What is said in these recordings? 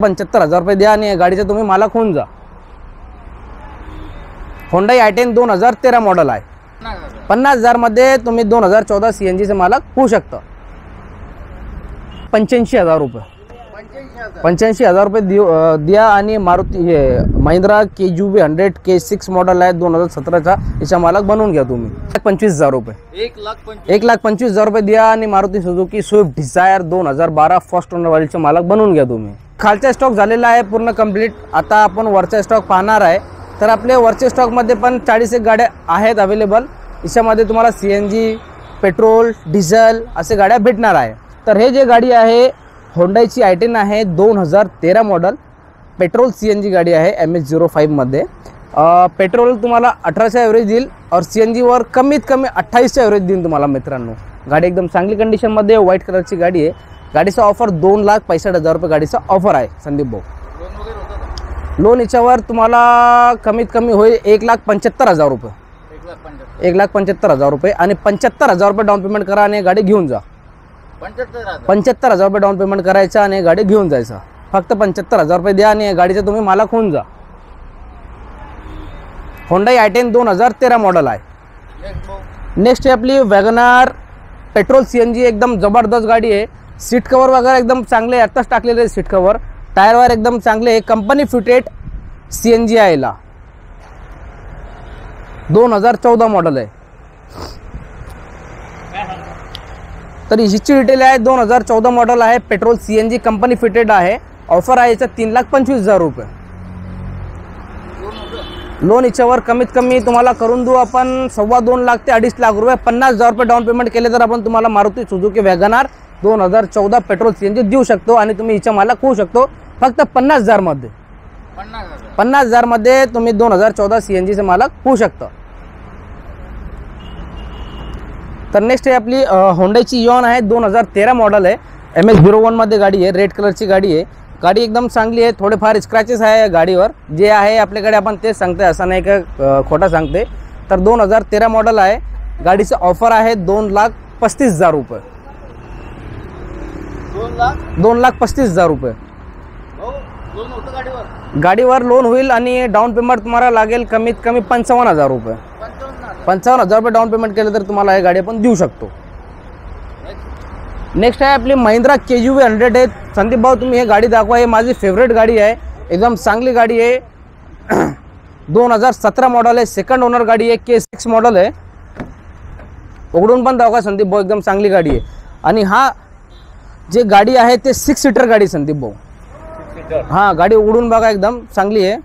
75,000 रुपये द्या आणि गाडीचा तुम्ही मालक होऊन जा। होंडा i10 2013 मॉडल आहे। 50,000 मध्ये तुम्ही 2014 CNG चे मालक होऊ शकता। 85,000 रुपये 85,000 रुपये द्या आणि मारुती हे महिंद्रा KUV 100 K6 मॉडल आहे 2017चा, याचा मालक बनवून घ्या तुम्ही। 25,000 रुपये 1,25,000 रुपये द्या आणि Maruti Suzuki Swift Dzire 2012 first owner वालीचे मालक बनवून घ्या तुम्ही। खालचा स्टॉक झालेला आहे पूर्ण कंप्लीट। आता आपण वरचा स्टॉक पाहणार आहे। तर आपले वरच्या स्टॉकमध्ये पण 40 गाड्या आहेत अवेलेबल। याच्यामध्ये तुम्हाला CNG, पेट्रोल, डिझेल असे गाड्या भेटणार आहे। तर हे जे गाडी आहे होंडाची i10 आहे 2013 मॉडल, पेट्रोल CNG गाडी आहे MH05 मध्ये। पेट्रोल तुम्हाला 18चा ॲव्हरेज देईल और CNG वर कमीत कमी 28चा ॲव्हरेज देईल तुम्हाला मित्रांनो। गाडी एकदम चांगली कंडिशनमध्ये व्हाईट कलरची गाडी आहे। गाडीचा ऑफर 2,65,000 रुपये गाडीचा ऑफर आहे संदीप भाऊ। लोन याच्यावर तुम्हाला कमीत कमी होईल 1,75,000 रुपये 1,75,000 रुपये आणि 75,000 रुपये डाऊन पेमेंट करा आणि गाडी घेऊन जा। 75,000 रुपये डाऊन पेमेंट करायचं आणि गाडी घेऊन जायचं। फक्त 75,000 रुपये द्या आणि गाडीचा तुम्ही मालक होऊन जा। होंडा i10 2013 मॉडल आहे। नेक्स्ट आहे आपली वॅगनार पेट्रोल CNG, एकदम जबरदस्त गाडी आहे। सीट कवर वगैरे एकदम चांगले आत्ताच टाकलेले सीट कवर, टायर वायर एकदम चांगले, कंपनी फिटेड CNG आहे। 2014 मॉडल आहे। तर हिची डिटेल आहे 2014 मॉडल आहे, पेट्रोल CNG कंपनी फिटेड आहे। ऑफर आहे याचा 3,25,000 रुपये। लोन याच्यावर कमीत कमी तुम्हाला करून देऊ आपण 2.25 लाख ते 2.5 लाख रुपये। 50,000 रुपये डाऊन पेमेंट केले तर आपण तुम्हाला Maruti Suzuki WagonR 2014 petrol CNG देऊ शकतो आणि तुम्ही हिचा मालक होऊ शकतो फक्त 50,000 मध्ये। 50,000 मध्ये तुम्ही 2014 CNG चे मालक होऊ शकता। तर नेक्स्ट आहे आपली होंडाची इऑन आहे 2013 मॉडल आहे, MH01 मध्ये गाडी आहे, रेड कलरची गाडी आहे। गाडी एकदम चांगली आहे, थोडेफार स्क्रॅचेस आहे गाडीवर, जे आहे आपल्याकडे आपण तेच सांगते, असं नाही का खोटा सांगते। तर 2013 मॉडल आहे। गाडीचं ऑफर आहे 2,35,000 रुपये 2,35,000 रुपये गाडीवर लोन होईल आणि डाऊन पेमेंट तुम्हाला लागेल कमीत कमी 55,000 रुपये 55,000 रुपये डाऊन पेमेंट केलं तर तुम्हाला ही गाडी आपण देऊ शकतो। नेक्स्ट आहे आपली महिंद्रा KUV 100 आहे। संदीप भाऊ तुम्ही हे गाडी दाखवा, हे माझी फेवरेट गाडी आहे, एकदम चांगली गाडी आहे। 2017 मॉडल आहे, सेकंड ओनर गाडी आहे, K6 मॉडल आहे। उघडून पण दाखवा संदीप भाऊ, एकदम चांगली गाडी आहे। आणि हा जे गाडी आहे ते 6 सीटर गाडी संदीप भाऊ। हां, गाडी उघडून बघा, एकदम चांगली आहे।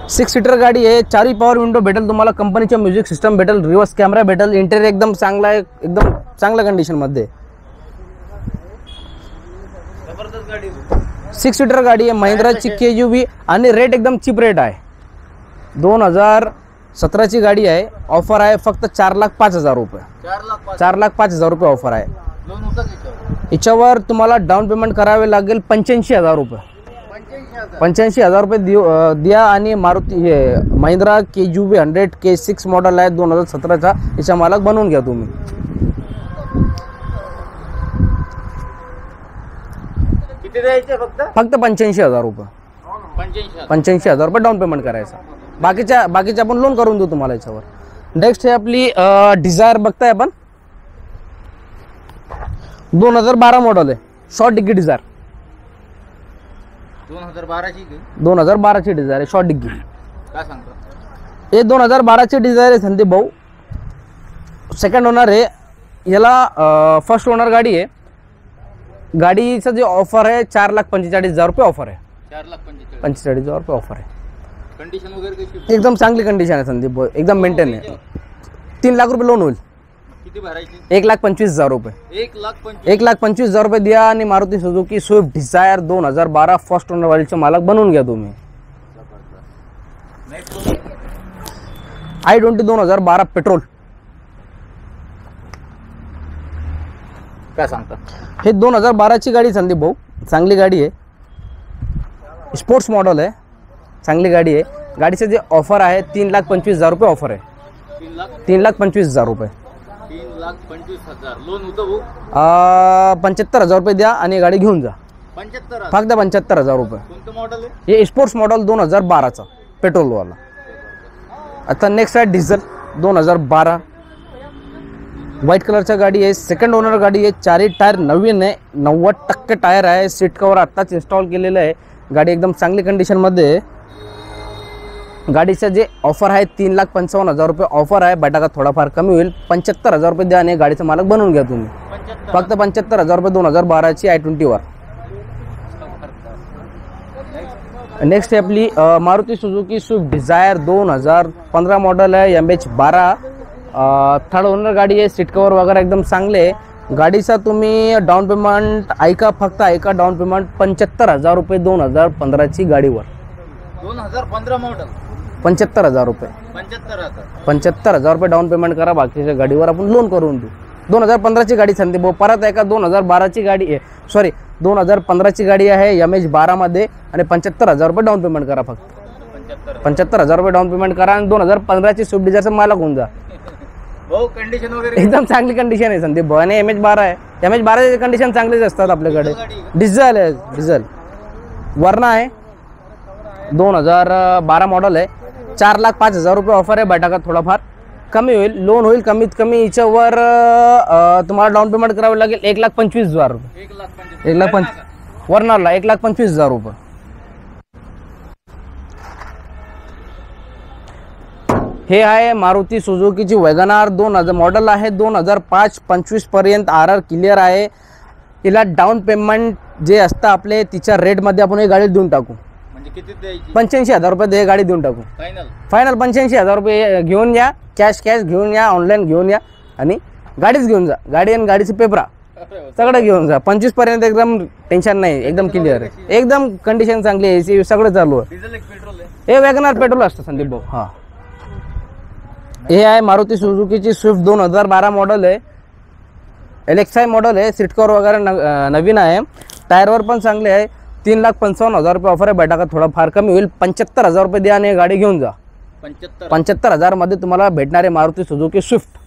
सिक्स सीटर गाडी आहे, 4 पॉवर विंडो भेटेल तुम्हाला, कंपनीचा म्युझिक सिस्टम भेटेल, रिवर्स कॅमेरा भेटेल, इंटेरियर एकदम चांगला आहे, एकदम चांगल्या कंडिशन मध्ये। 6 सीटर गाडी आहे, महिंद्राची KUV आणि रेट एकदम चीप रेट आहे। 2017 ची गाडी आहे। ऑफर आहे फक्त 4,05,000 रुपये 4,05,000 रुपये ऑफर आहे। याच्यावर तुम्हाला डाऊन पेमेंट करावे लागेल 85,000 रुपये 85,000 रुपये द्या आणि मारुती हे महिंद्रा KUV 100 K6 मॉडल आहे 2017चा, याचा मालक बनवून घ्या तुम्ही। किती द्यायचे? फक्त 85,000 रुपये 85,000 रुपये डाऊन पेमेंट करायचं, बाकीचे आपण लोन करून देऊ तुम्हाला याच्यावर। नेक्स्ट आहे आपली डिझायर बघताय आपण, 2012 मॉडल आहे, शॉर्ट डिग्गी डिझायर। 2012 ची डिझायर आहे, शॉर्ट डिग्गी। काय सांगतो? हे 2012 ची डिझायर आहे संदीप भाऊ, सेकंड ओनर आहे। याला फर्स्ट ओनर गाडी आहे। गाडीचं जे ऑफर आहे 4,45,000 रुपये ऑफर आहे। 4,45,000 रुपये ऑफर आहे। कंडिशन वगैरे कशी? एकदम चांगली कंडिशन आहे संदीप भाऊ, एकदम मेंटेन आहे। 3 लाख रुपये लोन होईल। किती भरायची? 1,25,000 रुपये 1,25,000 रुपये द्या आणि Maruti Suzuki Swift Dzire 2012 first owner वालीचे मालक बनवून घ्या तुम्ही। i20 2012 petrol. काय सांगता? हे 2012 ची गाडी संदीप भाऊ, चांगली गाडी आहे, स्पोर्ट्स मॉडल आहे, चांगली गाडी आहे। गाडीचे जे ऑफर आहे 3,25,000 रुपये ऑफर आहे। 3,25,000 रुपये 4,25,000 लोन होतं भाऊ. 75,000 रुपये द्या आणि गाडी घेऊन जा. 75,000 फक्त 75,000 रुपये. कोणतं मॉडेल आहे? हे स्पोर्ट्स मॉडेल 2012चा पेट्रोलवाला. आता नेक्स्ट आहे डिझेल 2012 व्हाईट कलरच्या गाडी आहे. सेकंड ओनर गाडी आहे. चारही टायर नवीन आहे. 90% टायर आहे. सीट कवर आत्ताच इन्स्टॉल केलेलं आहे. गाडी एकदम चांगली कंडिशनमध्ये आहे. गाडीचं जे ऑफर आहे 3,55,000 रुपये ऑफर आहे. बटाका थोडाफार कमी होईल. 75,000 रुपये द्या आणि गाडीचा मालक बनवून घ्या तुम्ही. फक्त 75,000 रुपये 2012ची i20 वर. नेक्स्ट आहे आपली Maruti Suzuki Swift Dzire 2015 model आहे. MH12 थर्ड ओनर गाडी आहे. सीट कवर वगैरे एकदम चांगले आहे. गाडीचा तुम्ही डाऊन पेमेंट ऐका, फक्त ऐका, डाऊन पेमेंट 75,000 रुपये 2015ची गाडीवर. 2015 मॉडेल 75,000 रुपये. 75,000 रुपये डाऊन पेमेंट करा. बाकीच्या गाडीवर आपण लोन करून देऊ. 2015ची गाडी सांगते भाऊ. परत ऐका, 2012ची गाडी आहे. सॉरी 2015ची गाडी आहे MH12 मध्ये आणि 75,000 रुपये डाऊन पेमेंट करा. फक्त 75,000 रुपये डाऊन पेमेंट करा आणि 2015ची स्विफ्ट डिझायरचा मालक होऊन जा. भाऊ कंडिशन वगैरे एकदम चांगली कंडिशन आहे संदीप भाऊ. आणि MH12 आहे. MH12ची कंडिशन चांगलीच असतात आपल्याकडे. डिझेल आहे. डिझेल वरना आहे. 2012 मॉडेल आहे. 4,05,000 रुपये ऑफर आहे. बटाका थोडाफार कमी होईल. लोन होईल कमीत कमी. याच्यावर तुम्हाला डाऊन पेमेंट करावं लागेल 1,25,000 रुपये. 1,25,000 वरनाला 1,25,000 रुपये. हे आहे मारुती सुझुकीची वॅगनार 2000 मॉडेल आहे. 2005-25 पर्यंत RR क्लिअर आहे. हिला डाऊन पेमेंट जे असतं आपले तिच्या रेटमध्ये आपण ही गाडी देऊन टाकू. म्हणजे किती द्यायची? 85,000 रुपये दे गाडी देऊन टाकू. फायनल 85,000 रुपये घेऊन या. कॅश घेऊन या. ऑनलाईन घेऊन या आणि गाडीच घेऊन जा. गाडी आणि गाडीचे पेपरा सगळं घेऊन जा. 25 पर्यंत एकदम टेन्शन नाही. एकदम क्लिअर आहे. एकदम कंडिशन चांगली आहे. AC सगळं चालू आहे. डिझेल एक पेट्रोल आहे. हे वॅगनार पेट्रोल असतं संदीप भाऊ. हां हे आहे मारुती सुझुकीची स्विफ्ट 2012 मॉडेल आहे. LXI मॉडेल आहे. सीट कवर वगैरे नवीन आहे. टायरवर पण चांगले आहे. 3,55,000 रुपये ऑफर आहे. बटाका थोडाफार कमी होईल. 75,000 रुपये द्या आणि गाडी घेऊन जा. 75,000 मध्ये तुम्हाला भेटणारे मारुती सुझुकी स्विफ्ट.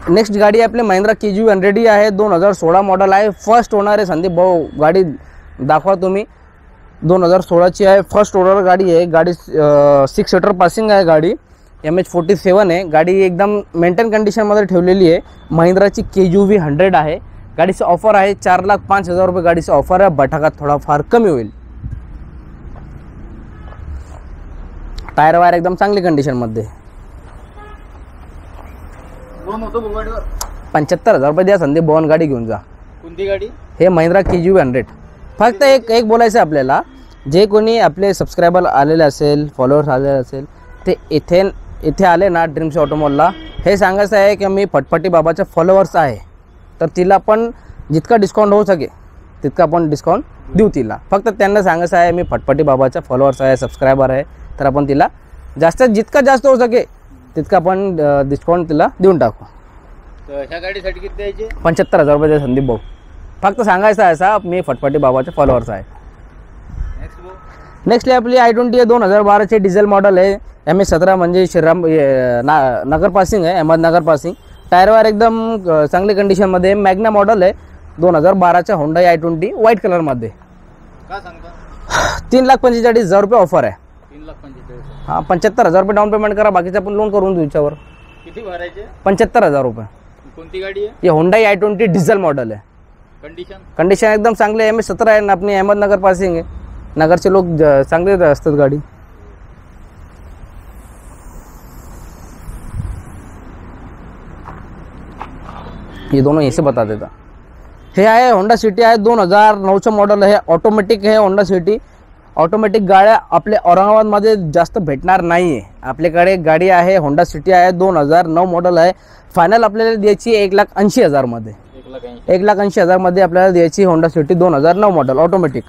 नेक्स्ट गाडी आपली महिंद्रा KGV 100 आहे. 2016 मॉडेल आहे. फर्स्ट ओनर आहे संदीप भाऊ. गाडी दाखवा तुम्ही. 2016ची आहे. फर्स्ट ओनर गाडी आहे. गाडी 6 सीटर पासिंग आहे. गाडी MH47 आहे. गाडी एकदम मेंटेन कंडिशनमध्ये ठेवलेली आहे. महिंद्राची KGV 100 आहे. गाडीचं ऑफर आहे 4,05,000 रुपये गाडीचं ऑफर आहे. बटाका थोडाफार कमी होईल. टायर वायर एकदम चांगली कंडिशनमध्ये. लोन होतं भाऊ गाडीवर. 75,000 रुपये द्या संदीप भवन गाडी घेऊन जा. कोणती गाडी? हे महिंद्रा KGV 100. फक्त एक बोलायचं आपल्याला, जे कोणी आपले सबस्क्रायबर आलेले असेल, फॉलोअर्स आलेले असेल, ते इथे आले ना ड्रीम्स ऑटोमॉलला, हे सांगायचं आहे की मी फटफटी बाबाचे फॉलोअर्स आहे, तर तिला पण जितका डिस्काउंट होऊ सके तितका आपण डिस्काउंट देऊ तिला. फक्त त्यांना सांगायचं आहे मी फटफटी बाबाचा फॉलोअर्स आहे, सबस्क्रायबर आहे, तर आपण तिला जितका जास्त होऊ सके तितका आपण डिस्काउंट तिला देऊन टाकू. तर ह्या गाडीसाठी किती द्यायचे? 75,000 रुपये संदीप भाऊ. फक्त सांगायचं आहे असा मी फटफटी बाबाचे फॉलोअर्स आहे. नेक्स्ट आपली i20 आहे. 2012चे डिझेल मॉडेल आहे. MH17 म्हणजे श्रीराम नगर पासिंग आहे, अहमदनगर पासिंग. टायरवर एकदम चांगली कंडिशनमध्ये. मॅग्ना मॉडेल आहे. 2012चा होंडा i20 व्हाईट कलरमध्ये. काय सांगता? 3,45,000 रुपये ऑफर आहे. 3,45,000. हां, 75,000 रुपये डाऊन पेमेंट करा, बाकीचं आपण लोन करून देऊ याच्यावर. किती भरायचे? 75,000 रुपये. कोणती गाडी आहे? हे होंडा i20 डिझेल मॉडेल आहे. कंडिशन एकदम चांगली आहे. MH17 आहे ना, आपली अहमदनगर पासिंग आहे. नगरचे लोक चांगले असतात गाडी. ये दोनों ऐसे बता देता. हे आहे होंडा सिटी आहे. 2009चं मॉडेल आहे. ऑटोमॅटिक आहे होंडा सिटी. ऑटोमॅटिक गाड्या आपल्या औरंगाबादमध्ये जास्त भेटणार नाही आहे. आपल्याकडे गाडी आहे होंडा सिटी आहे. 2009 मॉडेल आहे. फायनल आपल्याला द्यायची 1,80,000 मध्ये. 1,80,000 मध्ये आपल्याला द्यायची Honda city 2009 model automatic.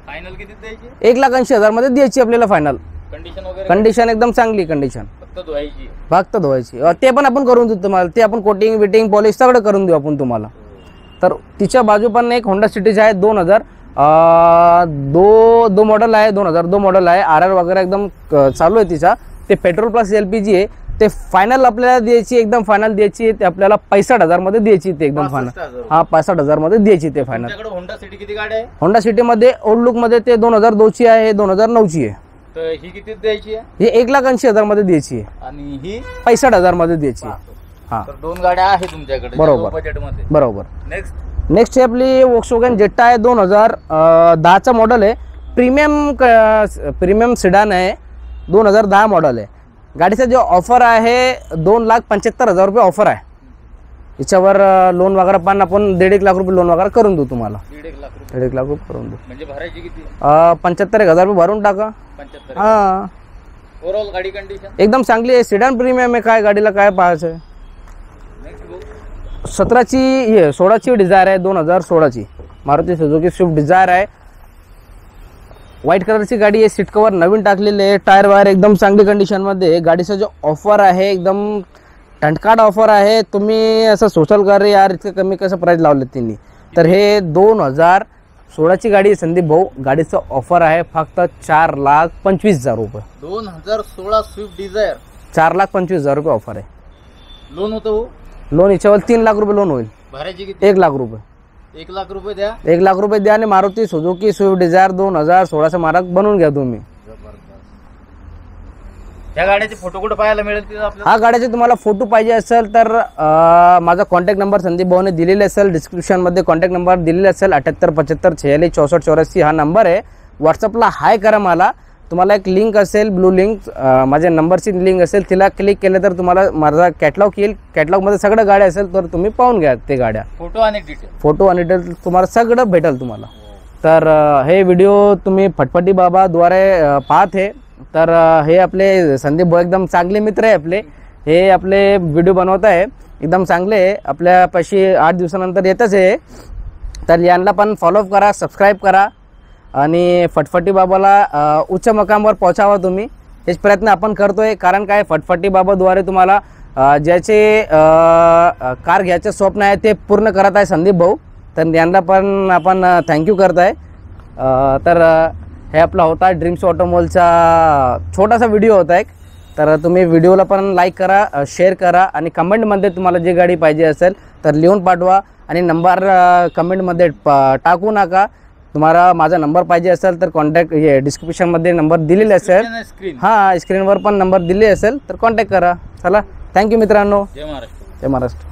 Final किती द्यायची? 1,80,000 मध्ये द्यायची आपल्याला फायनल. कंडिशन वगैरे? कंडिशन एकदम चांगली कंडिशन. फक्त धुवायची. ते पण आपण करून देऊ तुम्हाला. ते आपण कोटिंग विटिंग पॉलिश सगळं करून देऊ आपण तुम्हाला. तर तिच्या बाजू पण एक होंडा सिटीची आहे. 2002 मॉडेल आहे. 2002 मॉडेल आहे. RR वगैरे एकदम चालू आहे तिचा. ते पेट्रोल प्लस LPG आहे. ते फायनल आपल्याला द्यायची, एकदम फायनल द्यायची आहे. ते आपल्याला 65,000 मध्ये द्यायची, ते एकदम फायनल. 65,000. हा 65,000 मध्ये द्यायची ते फायनल. तुमच्याकडे होंडा सिटी किती गाड्या आहे? होंडा सिटी मध्ये ओल्ड लुक मध्ये ते 2002 ची आहे, 2009 ची आहे. तर ही किती द्यायची आहे? हे 1,80,000 मध्ये द्यायची आहे. आणि ही 65,000 मध्ये द्यायची आहे. हा तर 2 गाड्या आहे तुमच्याकडे बरोबर. बजेट मध्ये. बरोबर. नेक्स्ट नेक्स्ट आहे आपली Volkswagen Jetta आहे, 2010चा मॉडेल आहे. प्रीमियम सिडान आहे, 2010 मॉडेल आहे. गाडीचा जो ऑफर आहे 2,75,000 रुपये ऑफर आहे. याच्यावर लोन वगैरे पण आपण 1.5 लाख रुपये लोन वगैरे करून देऊ तुम्हाला. 1.5 लाख रुपये 1.5 लाख रुपये करून देऊ. म्हणजे भरायची किती? 75,000 रुपये भरून टाका. 75. हा ओव्हरऑल गाडी कंडिशन एकदम चांगली आहे. सिडान प्रीमियम आहे. काय गाडीला काय पाहायचं आहे. नेक्स्ट बुक 16ची डिझायर आहे, 2016ची मारुती सुझुकी स्विफ्ट डिझायर आहे. व्हाईट कलरची गाडी आहे. सीट कवर नवीन टाकलेले आहे. टायर वायर एकदम चांगली कंडिशन मध्ये. गाडीचा जो ऑफर आहे एकदम टंटकाट ऑफर आहे. तुम्ही असं सोशल कर यार, इतकं कमी कसं प्राइस लावले त्यांनी. तर हे 2016ची गाडी आहे संदीप भाऊ. गाडीचं ऑफर आहे फक्त 4,25,000 रुपये. 2016 स्विफ्ट डिझायर 4,25,000 रुपये ऑफर आहे. लोन होतं. लोन याच्यावर 3 लाख रुपये लोन होईल. भरायची किती? 1 लाख रुपये. 1 लाख रुपये द्या. 1 लाख रुपये द्या आणि मारुती सुझुकी स्विफ्ट डिझायर 2016चा मार्क बनवून घ्या तुम्ही. या गाड्याचे फोटो कुठे पाहायला मिळेल तिथं आपल्याला? हा गाड्याचे तुम्हाला फोटो पाहिजे असेल तर माझा कॉन्टॅक्ट नंबर संदीप भाऊने दिलेला असेल. डिस्क्रिप्शनमध्ये कॉन्टॅक्ट नंबर दिलेला असेल. 78 75 46 64 84 हा नंबर आहे. व्हॉट्सअपला हाय करा मला. तुम्हाला एक लिंक असेल, ब्लू लिंक, माझ्या नंबरची लिंक असेल, तिला क्लिक केलं तर तुम्हाला माझा कॅटलॉग येईल. कॅटलॉगमध्ये सगळ्या गाड्या असेल तर तुम्ही पाहून घ्या ते गाड्या. फोटो आणि डिटेल डिटेल तुम्हाला सगळं भेटेल तुम्हाला. तर हे व्हिडिओ तुम्ही फटफटी बाबाद्वारे पाहत आहे. तर हे आपले संदीप भाऊ एकदम चांगले मित्र आहे आपले. हे आपले व्हिडिओ बनवत आहे एकदम चांगले आहे. आपल्यापाशी 8 दिवसानंतर येतच आहे. तर यांना पण फॉलोअप करा, सबस्क्राईब करा आणि फटफटी बाबाला उच्च मकामावर पोहोचावा तुम्ही. हेच प्रयत्न आपण करतोय. कारण काय, फटफटी बाबाद्वारे तुम्हाला ज्याचे कार घ्यायचे स्वप्न आहे ते पूर्ण करत आहे संदीप भाऊ. तर यांना पण आपण थँक्यू करत आहे. तर हे आपला होता ड्रीम्स ऑटोमोलचा छोटासा व्हिडिओ होता एक. तर तुम्ही व्हिडिओला पण लाईक करा, शेअर करा आणि कमेंटमध्ये तुम्हाला जी गाडी पाहिजे असेल तर लिहून पाठवा. आणि नंबर कमेंटमध्ये टाकू नका. तुम्हाला माझा नंबर पाहिजे असेल तर कॉन्टॅक्ट हे डिस्क्रिप्शनमध्ये नंबर दिलेले असेल. स्क्रीन हां स्क्रीनवर पण नंबर दिले असेल तर कॉन्टॅक्ट करा. चला थँक्यू मित्रांनो. जय महाराष्ट्र. जय महाराष्ट्र.